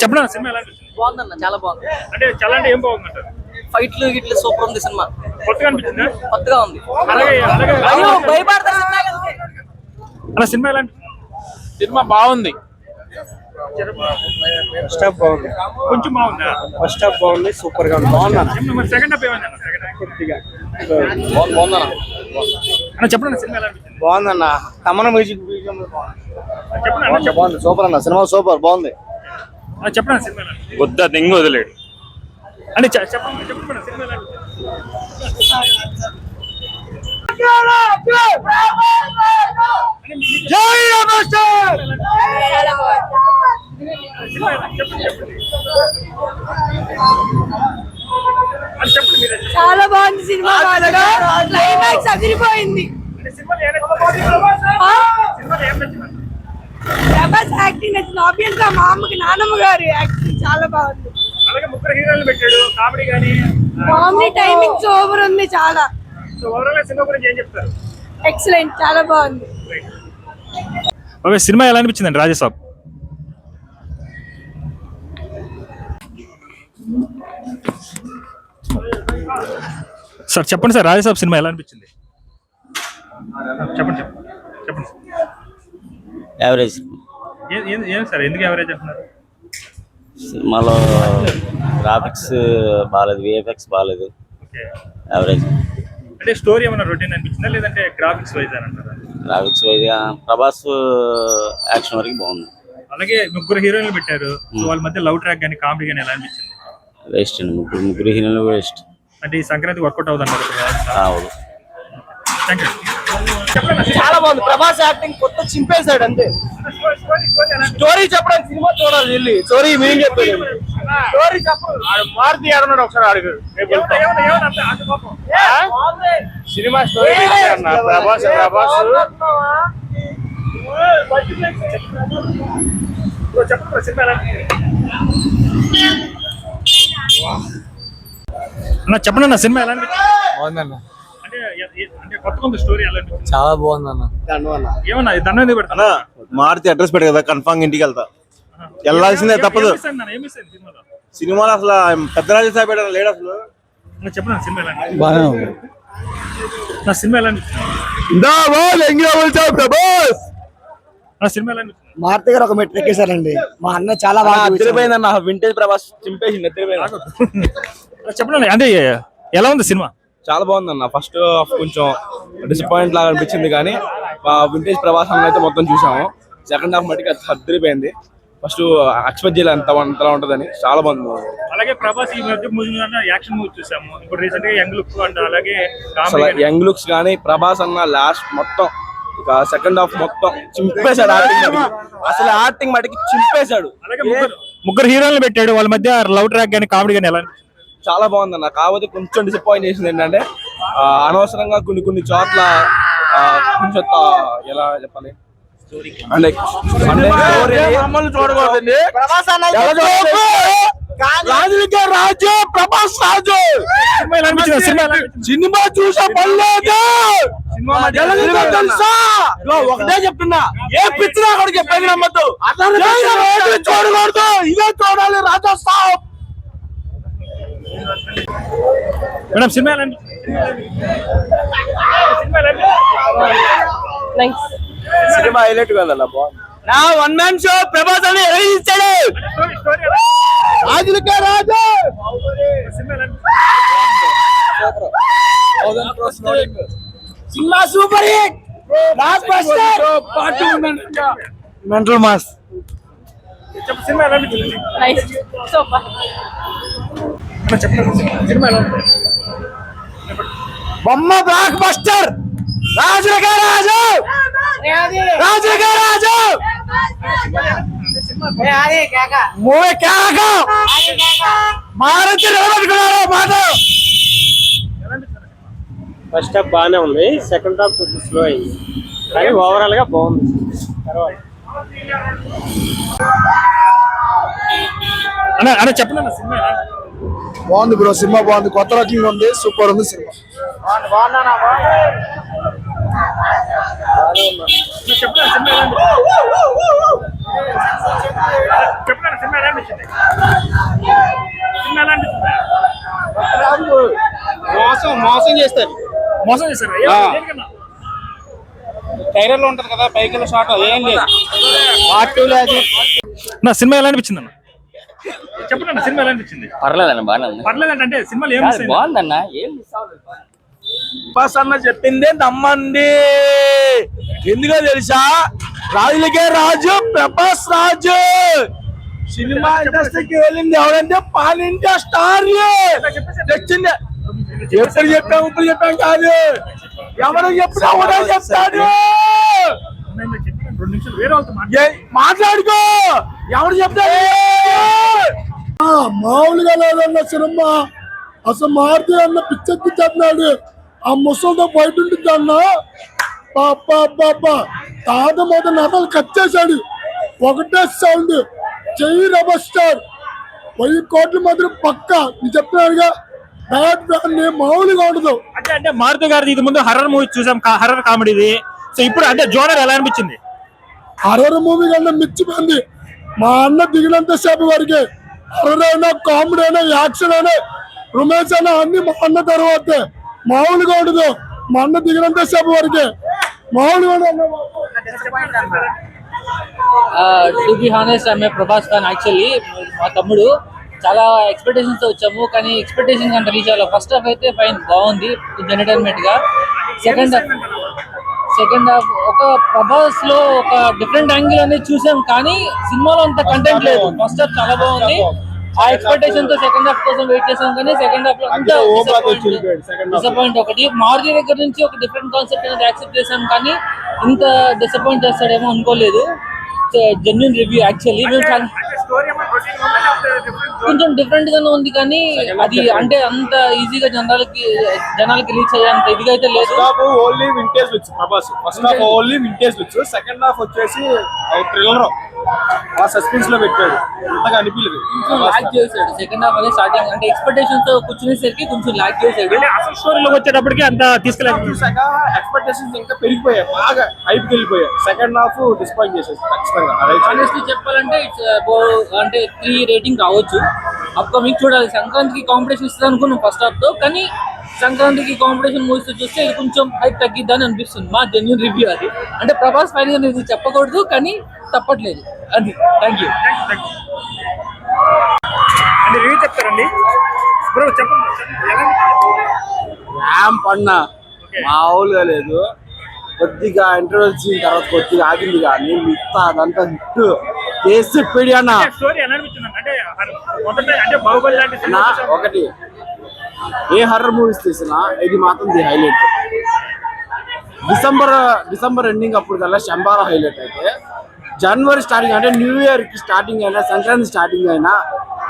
చెప్పండి సినిమా ఎలా బాగుందన్న, చాలా బాగుంది. అంటే చాలా అంటే ఏం బాగుందంటారు? ఫైట్లు గిట్లు సూపర్ ఉంది సినిమా. కొత్తగా అనిపించిందా? కొత్తగా ఉంది. అలా సినిమా ఎలా అనిపించింది? సినిమా బాగుంది. ఫస్ట్ హాఫ్ బాగుంది, కొంచెం బాగుందా? ఫస్ట్ హాఫ్ బాగుంది, సూపర్ గా ఉంది. బాగుంది. సెకండ్ హాఫ్ ఏమైందన్న? చెప్పండి సినిమా ఎలా అనిపించింది? బాగుందన్న. తమన మ్యూజిక్ చెప్పండి బాగుంది, సూపర్ అన్న. సినిమా సూపర్ బాగుంది. చెప్పండి సినిమా ఎలా అనిపించింది? వద్దా దెంగ వదిలేడు అంటే చెప్పండి సినిమా ఎలా అనిపించింది? చాలా బాగుంది సినిమా. క్లైమాక్స్ అదిరిపోయింది. ప్రభాస్ యాక్టింగ్ నచ్చింది. ఆబ్వియస్ గా మా అమ్మకి నాన్నమ్మ గారి యాక్టింగ్ చాలా బాగుంది. అలాగే ముగ్గురు హీరోలు పెట్టాడు. కామెడీ కానీ కామెడీ టైమింగ్ ఓవర్ ఉంది చాలా. సో ఓవరాల్ సినిమా గురించి ఏం చెప్తారు? ఎక్సలెంట్, చాలా బాగుంది. ఓకే, సినిమా ఎలా అనిపించిందండి రాజసాబ్? సార్ చెప్పండి సార్, రాజసాబ్ సినిమా ఎలా అనిపించింది? చెప్పండి చెప్పండి. యావరేజ్. ఏం సార్, ఎందుకు యావరేజ్ అంటున్నారు? సినిమాలో గ్రాఫిక్స్ బాగాలేదు, విఎఫ్ఎక్స్ బాగాలేదు, యావరేజ్. అంటే స్టోరీ ఏమైనా రొటీన్ అనిపించిందా లేదంటే గ్రాఫిక్స్ వైజ్ అని అంటారా? గ్రాఫిక్స్ వైజ్గా ప్రభాస్ యాక్షన్ వరకు బాగుంది. అలాగే ముగ్గురు హీరోయిన్లు పెట్టారు. వాళ్ళ మధ్య లవ్ ట్రాక్ కానీ కామెడీ కానీ ఎలా అనిపించింది? వేస్ట్ అండి, ముగ్గురు హీరోలు వేస్ట్. అంటే ఈ సంక్రాంతి వర్కౌట్ అవుతుంది అన్నారు. అవును. చాలా బాగుంది. ప్రభాస్ యాక్టింగ్ కొత్త చింపేశాడు అంతే. స్టోరీ చెప్పడానికి సినిమా చూడాలి. వెళ్ళి స్టోరీ మీనింగ్ చెప్పాడు. స్టోరీ చెప్పాలి. మారుతి అన్నాడు ఒకసారి అడుగు. సినిమా స్టోరీ ప్రభాస్ చెప్పండి అన్న, సినిమా ఎలా అనిపించింది? బాగుందన్న, అంటే కొత్తగా ఉంది స్టోరీ ఎలా అనిపించింది? చాలా బాగుందన్న. ఏమన్నా దండం ఎందుకు పెడతా? మారుతి అడ్రస్ పెట్టు కదా, కన్ఫామ్ ఇంటికి వెళ్తా. వెళ్ళాల్సిందే, తప్పదు. సినిమాలో అసలు పెద్ద రాజు సాహెబ్ లేడు అసలు. చెప్పండి సినిమా ఎలా అనిపించింది? బాగానే ఉంది. నా సినిమా ఎలా అనిపించింది? సినిమా ఎలా అనిపించింది? మారుతి గారు ఒక మెట్రిక్ ఎక్కేశారండి. మా అన్న చాలా బాగా అదిరిపోయిందన్న. వింటేజ్ ప్రభాస్ చింపేసింది. చెప్పండి అంటే ఎలా ఉంది సినిమా? చాలా బాగుందన్న. ఫస్ట్ హాఫ్ కొంచెం డిసప్పాయింట్ లాగా అనిపించింది, కానీ వింటేజ్ ప్రభాస్ అన్న అయితే మొత్తం చూసాము. సెకండ్ హాఫ్ మటుకు అది అదిరిపోయింది. ఫస్ట్ ఎక్స్పెక్ట్ చేయలేదు అంతలా ఉంటుందని. చాలా బాగుంది. అలాగే ప్రభాస్ ఈ మధ్య మూవీ యాక్షన్ మూవీ చూసాము. ఇప్పుడు రీసెంట్ గా యంగ్ లుక్ అంటే అలాగే యంగ్ లుక్స్ కానీ ప్రభాస్ అన్న లాస్ట్ మొత్తం ఇక సెకండ్ హాఫ్ మొత్తం చింపేశాడు. అసలు యాక్టింగ్ మటుకి చింపేశాడు. అలాగే ముగ్గురు హీరోలు పెట్టాడు. వాళ్ళ మధ్య లవ్ ట్రాక్ కానీ కామెడీ కానీ ఎలా అనిపించింది? చాలా బాగుందన్న. కాకపోతే కొంచెం డిసప్పాయింట్ చేసింది ఏంటంటే అనవసరంగా కొన్ని చోట్ల కొంచెం ఎలా చెప్పాలి అంటే చూడకూడదండి. రాజు ప్రభాస్ రాజు సినిమా చూసా పర్లేదు. తెలుసా ఒకటే చెప్తున్నా, ఏ పిచ్చినా కూడా చెప్పేది నమ్మద్దు. చూడకూడదు, ఇదే చూడాలి. రాజా సాబ్ మేడం సినిమా ఎలా అనిపించింది? సినిమా హైలైట్ కదన్న, బాగుంది. నా వన్ మ్యాన్ షో ప్రభాస్ అని ఇచ్చాడు. రాజులకే రాజు. Cinema super hit. Mental mass. Cinema ఎలా అనిపించింది? బొమ్మ బ్లాక్ బస్టర్. రాజులకే రాజు. రాజులకే రాజు. మూవీ కేక. మారుతి నిలబెట్టుకున్నారు మాట. ఫస్ట్ హాఫ్ బాగానే ఉంది, సెకండ్ హాఫ్ కొంచెం స్లో అయింది, కానీ ఓవరాల్ గా బాగుంది. తర్వాత అన్న అన్న చెప్పండి అన్న సినిమా ఎలా? బాగుంది బ్రో, సినిమా బాగుంది, కొత్త రకంగా ఉంది, సూపర్ ఉంది సినిమా. చెప్పండి సినిమా ఎలా చెప్పండి సినిమా ఎలా అనిపించింది? సినిమా ఎలా అనిపించింది? మోసం చేస్తారు. మోసం చేశారు దేనికన్నా? టైరర్ లో ఉంటది కదా పైకి షాట్ ఏం లేదు. నా సినిమా ఎలా అనిపించింది అన్న? చెప్పండి అన్న సినిమా ఎలా అనిపించింది? పర్లేదన్న బాగానే ఉంది. పర్లేదంటే అంటే సినిమాలు ఏం మిస్ అయింది? బాగుందన్న ఏం ప్రభాస్ అన్న చెప్పిందే నమ్మండి. ఎందుకో తెలుసా, రాజులకే రాజు ప్రభాస్ రాజు. సినిమా ఇండస్ట్రీకి వెళ్ళింది ఎవరంటే పాన్ ఇండియా స్టార్. తెచ్చింది ఎప్పుడు చెప్పాం ఇప్పుడు చెప్పాం కాదు, ఎవరు చెప్పినా కూడా చెప్తాడు. 2 నిమిషాలు వేరే వాళ్ళతో మాట్లాడుకో, ఎవరు చెప్తాడు. మామూలుగా లేదన్న సినిమా, అసలు మారుతి అన్న పిచ్చెత్తిస్తున్నాడు. ఆ ముసలితో బయట ఉంటుంది అన్న, తాత మొదటి నటలు కట్ చేశాడు. ఒకటే సౌండ్, చెయ్యి రెబల్ స్టార్ 1000 కోట్ల మాత్రం పక్క. నేను చెప్తున్నాడుగా, బ్యాడ్ ఫ్యాన్ మామూలుగా ఉండదు. అంటే మారుతి గారిది ఇది ముందు హర్రర్ మూవీ చూసాం, హర్రర్ కామెడీది. సో ఇప్పుడు అంటే జోనర్ ఎలా అనిపించింది? హర్రర్ మూవీ కన్నా మిచ్చిపోయింది. మా అన్న దిగినంత సేపు వరకే, హర్రర్ అయినా కామెడీ అయినా యాక్షన్ అయినా రొమాన్స్ అయినా అన్ని మా అన్న తర్వాతే. మామూలుగా ఉండదు, మా అన్న దిగినంత సేపు వరకే మామూలుగా ఉండదు. To be honest I'm a Prabhas fan actually. మా తమ్ముడు చాలా ఎక్స్పెక్టేషన్స్ తో వచ్చాము, కానీ ఎక్స్పెక్టేషన్స్ అంత రీచ్ అవ్వాలి. ఫస్ట్ హాఫ్ అయితే ఫైన్ బాగుంది ఎంటర్టైన్మెంట్ గా. సెకండ్ హాఫ్ ఒక ప్రభాస్ లో ఒక డిఫరెంట్ యాంగిల్ అనేది చూసాం, కానీ సినిమాలో అంత కంటెంట్ లేదు. ఫస్ట్ హాఫ్ చాలా బాగుంది, ఆ ఎక్స్పెక్టేషన్ తో సెకండ్ హాఫ్ కోసం వెయిట్ చేసాం, కానీ సెకండ్ హాఫ్ లో డిసప్పాయింట్. ఒకటి మారుతి దగ్గర నుంచి ఒక డిఫరెంట్ కాన్సెప్ట్ అనేది యాక్సెప్ట్ చేసాం, కానీ ఇంత డిసప్పాయింట్ చేస్తాడేమో అనుకోలేదు. Genuine review actually. కొంచెం డిఫరెంట్ గానే ఉంది, కానీ అది అంటే అంత ఈజీగా జనాలకి రీచ్ అయ్యేంత ఇదిగా అయితే లేదు. Only vintage looks Prabhas. First half only vintage looks, second half వచ్చేసి థ్రిల్లర్ ఆ సస్పెన్స్ లో పెట్టాడు, అంతగా అనిపించలేదు. లాగ్ చేశాడు సెకండ్ హాఫ్ అనేది. స్టార్టింగ్ అంటే ఎక్స్పెక్టేషన్స్ తో కూర్చునేసరికి కొంచెం లాగ్ చేశాడు. అసలు స్టోరీలోకి వచ్చేటప్పటికి అంత తీసుకెళ్ళాలి. చూసాక ఎక్స్పెక్టేషన్స్ ఇంకా పెరిగిపోయాయి, బాగా హైప్ వెళ్ళిపోయాయి. సెకండ్ హాఫ్ డిస్పాయింట్ చేసేసి ఖచ్చితంగా. ఆనెస్ట్లీ చెప్పాలంటే ఇట్స్ అంటే 3 రేటింగ్ రావచ్చు. అప్కమింగ్ చూడాలి. సంక్రాంతికి కాంపిటీషన్ ఇస్తుంది అనుకున్నాం ఫస్ట్ హాఫ్ తో, కానీ సంక్రాంతికి కాంపిటీషన్ మూవీస్ చూస్తే ఇది కొంచెం హైప్ తగ్గిద్దని అనిపిస్తుంది. మా జెన్యూన్ రివ్యూ అది. అంటే ప్రభాస్ ఫైన్ గా ఇది చెప్పకూడదు, కానీ తప్పట్లేదు అది. Thank you. అంటే రివ్యూ చెప్తారండి బ్రో, చెప్పండి. ర్యాంప్ అన్న మామూలుగా లేదు. కొద్దిగా ఇంటర్వెల్ సీన్ తర్వాత కొద్దిగా ఆగింది, కానీ మిగతా అదంతా హిట్ చేసి పెడి అన్న. స్టోరీ ఎలా అనిపించింది? అంటే మొదట అంటే బాహుబలి లాంటి నా ఒకటి ఏ హర్రర్ మూవీస్ తీసినా ఇది మాత్రం ది హైలైట్. డిసెంబర్ ఎండింగ్ అప్పుడు కల్లా శంబారా హైలైట్ అయితే, జనవరి స్టార్టింగ్ అంటే న్యూ ఇయర్ కి స్టార్టింగ్ అయినా సంక్రాంతి స్టార్టింగ్ అయినా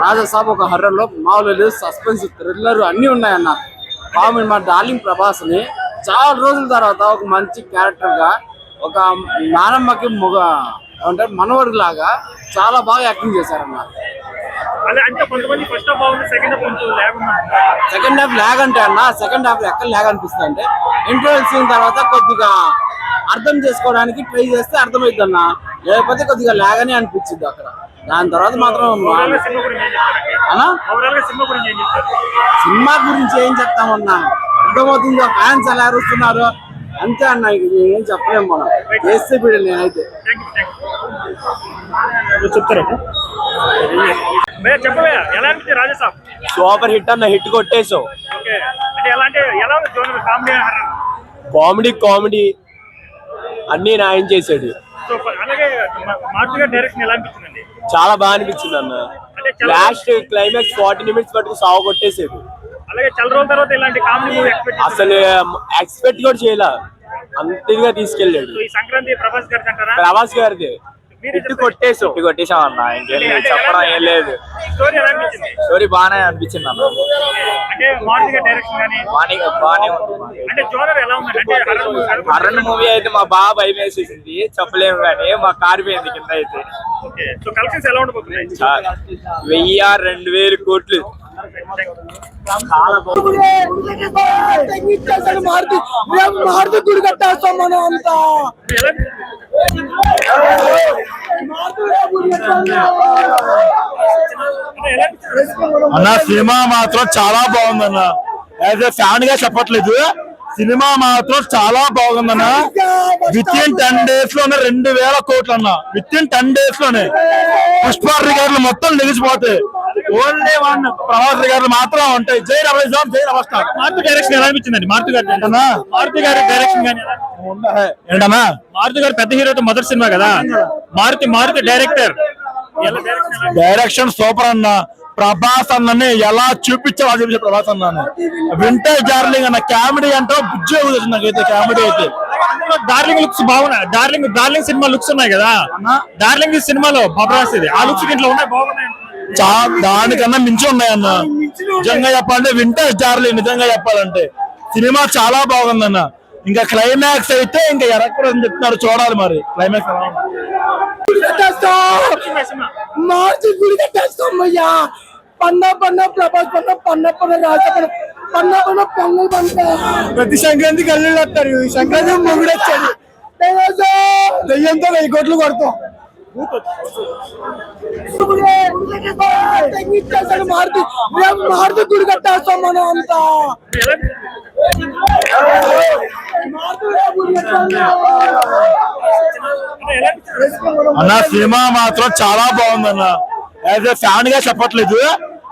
రాజాసాబ్ ఒక హర్రర్ లో మామూలు సస్పెన్స్ థ్రిల్లర్ అన్ని ఉన్నాయన్న. కామెడీ మా డార్లింగ్ ప్రభాస్ ని చాలా రోజుల తర్వాత ఒక మంచి క్యారెక్టర్ గా, ఒక నానమ్మకి అంటే మనవడి లాగా చాలా బాగా యాక్టింగ్ చేశారన్న. అంటే కొంతమంది ఫస్ట్ హాఫ్ బాగుంది, సెకండ్ హాఫ్ కొంచెం ల్యాగ్ ఉంది. సెకండ్ హాఫ్ ల్యాగ్ అంటే అన్న, సెకండ్ హాఫ్ ఎక్కడ ల్యాగ్ అనిపిస్తుంది అంటే ఇంటర్వెల్ సీన్ తర్వాత కొద్దిగా అర్థం చేసుకోవడానికి ట్రై చేస్తే అర్థమైంది అన్న, లేకపోతే కొద్దిగా ల్యాగ్ అని అనిపించింది అక్కడ. దాని తర్వాత మాత్రం సినిమా గురించి ఏం చెప్తామన్నా, అర్థమవుతుందో ఫ్యాన్స్ ఎలా అరుస్తున్నారు అంతే అన్న. ఏం చెప్పలేము మనం, చేస్తే బిడ్డ నేనైతే చెప్తారా చెప్పవే ఎలా అనిపించింది రాజాసాబ్? సూపర్ హిట్ అన్న, హిట్ కొట్టేసావు. అంటే ఎలా అంటే ఎలా ఉంది జోనర్? కామెడీ అన్ని న్యాయం చేసాడు. అలాగే మారుతి గారి డైరెక్షన్ ఎలా అనిపించిందండి? చాలా బాగా అనిపించింది అన్న. లాస్ట్ క్లైమాక్స్ 40 నిమిషాలు పట్టుకు సాగు కొట్టేసాడు. అలాగే చాలా రోజుల తర్వాత ఇలాంటి కామెడీ మూవీ అసలు ఎక్స్పెక్ట్ కూడా చేయలే, అంతగా తీసుకెళ్ళాడు. ఈ సంక్రాంతి ప్రభాస్ గారికి అంటారా? ప్రభాస్ గారిది కొట్టేసాం అన్న, ఇంకేం లేదు, చెప్పడం ఏం లేదు. స్టోరీ ఎలా అనిపించింది? స్టోరీ బాగానే అనిపించింది అన్న, అంటే మారుతి గారి డైరెక్షన్ కానీ బాగానే ఉంది. అంటే జోనర్ ఎలా ఉంది అంటే హర్రర్ మూవీ అయితే మా బాగా భయం వేసేసింది, చెప్పలేము కానీ మా కారిపోయింది కింద అయితే. సో కలెక్షన్స్ ఎలా ఉండబోతున్నాయి? 1000-2000 కోట్లు. మారుతి గుడి కట్టేస్తాం మనం అంతా. అన్న సినిమా మాత్రం చాలా బాగుందన్న. యాజ్ ఎ ఫ్యాన్ గా చెప్పట్లేదు, సినిమా మాత్రం చాలా బాగుందన్న. విత్ ఇన్ 10 days లోనే 2000 కోట్లు అన్న. విత్ ఇన్ 10 days లోనే పుష్ప రికార్డులు మొత్తం నిలిచిపోతాయి. ఓన్లీ వన్ ప్రభాస్ రికార్డులు మాత్రం ఉంటాయి. జై రవిజాన్, జై రవ స్టార్. మారుతి డైరెక్షన్ ఎలా అనిపించిందండి? మారుతి గారి డైరెక్షన్ కానీ ఏంటన్నా, మారుతి గారు పెద్ద హీరోతో మొదటి సినిమా కదా, మారుతి డైరెక్టర్ డైరెక్షన్ సూపర్ అన్న. ప్రభాస్ అన్నని ఎలా చూపించావు అది చూపించే ప్రభాస్ అన్నాను. వింటేజ్ డార్లింగ్ అన్న కామెడీ అంటే బుజ్జే ఊదొచ్చు నాకైతే. కామెడీ అయితే డార్లింగ్ లుక్స్ బాగున్నాయి. డార్లింగ్ సినిమా లుక్స్ ఉన్నాయి కదా, డార్లింగ్ సినిమాలో ప్రభాస్ ఇది ఆ లుక్స్ ఇంట్లో ఉన్నాయి, బాగున్నాయి. దానికన్నా మించి ఉన్నాయన్న. నిజంగా చెప్పాలంటే వింటేజ్ డార్లింగ్, నిజంగా చెప్పాలంటే సినిమా చాలా బాగుందన్న. ఇంకా క్లైమాక్స్ అయితే ఇంకా ఎరక్కడని చెప్తున్నారు, చూడాలి మరి క్లైమాక్స్ ఎలా ఉంది. మార్చి గుడి కట్టేస్తాం అయ్యా. పన్న ప్రభాస్ పన్న రాజ పన్న పొంగల్ పంట. ప్రతి సంక్రాంతికి అల్లుళ్ళు వస్తారు. ఈ సంక్రాంతి మొగుడు వచ్చాడు, దెయ్యంతో 1000 కోట్లు కొడతాం. మారుతి గుడి కట్టేస్తాం మనం అంతా. అన్న సినిమా మాత్రం చాలా బాగుందన్న. యాజ్ ఎ ఫ్యాన్ గా చెప్పట్లేదు,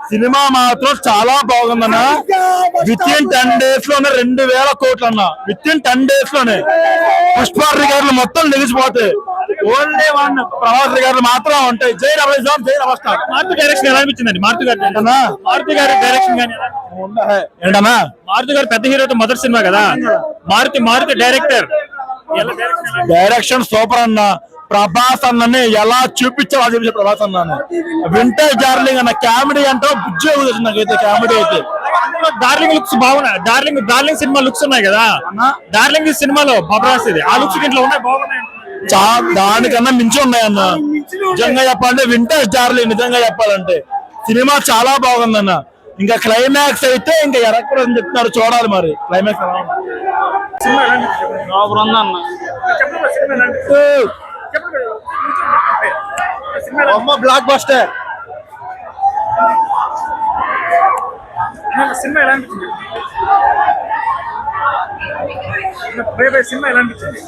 సినిమా మాత్రం చాలా బాగుందన్న. విత్ ఇన్ 10 days లోనే 2000 కోట్లు అన్న. విత్ ఇన్ 10 days లోనే పుష్ప రికార్డులు మొత్తం నిలిచిపోతాయి. ఓన్లీ వన్ ప్రభాస్ రికార్డులు మాత్రం ఉంటాయి. జై రవిజాన్, జై రవ స్టార్. మారుతి డైరెక్షన్ ఎలా అనిపించిందండి? మారుతి గారి డైరెక్షన్ కానీ ఏంటన్నా, మారుతి గారు పెద్ద హీరోతో మొదటి సినిమా కదా, మారుతి డైరెక్టర్ డైరెక్షన్ సూపర్ అన్న. ప్రభాస్ అన్నని ఎలా చూపించావు అది చూపించే ప్రభాస్ అన్నాను. వింటేజ్ డార్లింగ్ అన్న కామెడీ అంటే బుజ్జే ఊదొచ్చు నాకైతే. కామెడీ అయితే డార్లింగ్ లుక్స్ బాగున్నాయి. డార్లింగ్ సినిమా లుక్స్ ఉన్నాయి కదా, డార్లింగ్ సినిమాలో ప్రభాస్ ఇది ఆ లుక్స్ ఇంట్లో ఉన్నాయి, బాగున్నాయి. దానికన్నా మించి ఉన్నాయన్న. నిజంగా చెప్పాలంటే వింటేజ్ డార్లింగ్, నిజంగా చెప్పాలంటే సినిమా చాలా బాగుందన్న. ఇంకా క్లైమాక్స్ అయితే ఇంకా ఎరక్కడని చెప్తున్నారు, చూడాలి మరి క్లైమాక్స్ ఎలా ఉంది. బ్లాక్ బస్టర్ సినిమా ఎలా అనిపించింది? సినిమా ఎలా అనిపించింది?